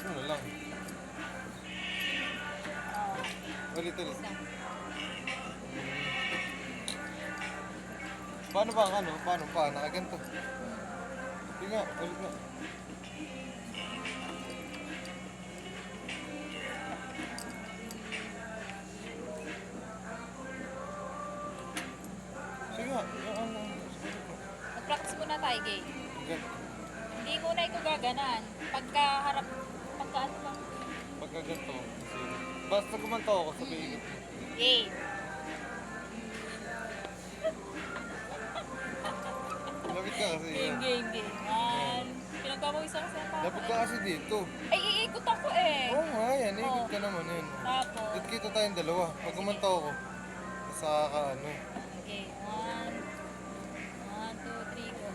Ano lang. Ulit, ulit. Isa. Paano ba ang ano? Paano pa? Nakaganto. Sige nga, ulit nga. Sige nga, yung ano. Mag-practice muna tayo, gay. Ganto. Hindi ko na ikaw gaganan. Pagka harap, pagka ano ba? Pagka ganito. Sige. Basta kumanto ako, sabihin ko. Gay. Lapit ka kasi. Game, game, game. Yan. Pinagpapawisan kasi ang papa. Lapit ka kasi dito. Ay, iikot ako eh. Oo nga, yan. Ikot Oo. ka naman yun. Tapos. Dito kita tayong dalawa. Pag kumanto ako, sa ano. Okay, 1, 2, 3, go.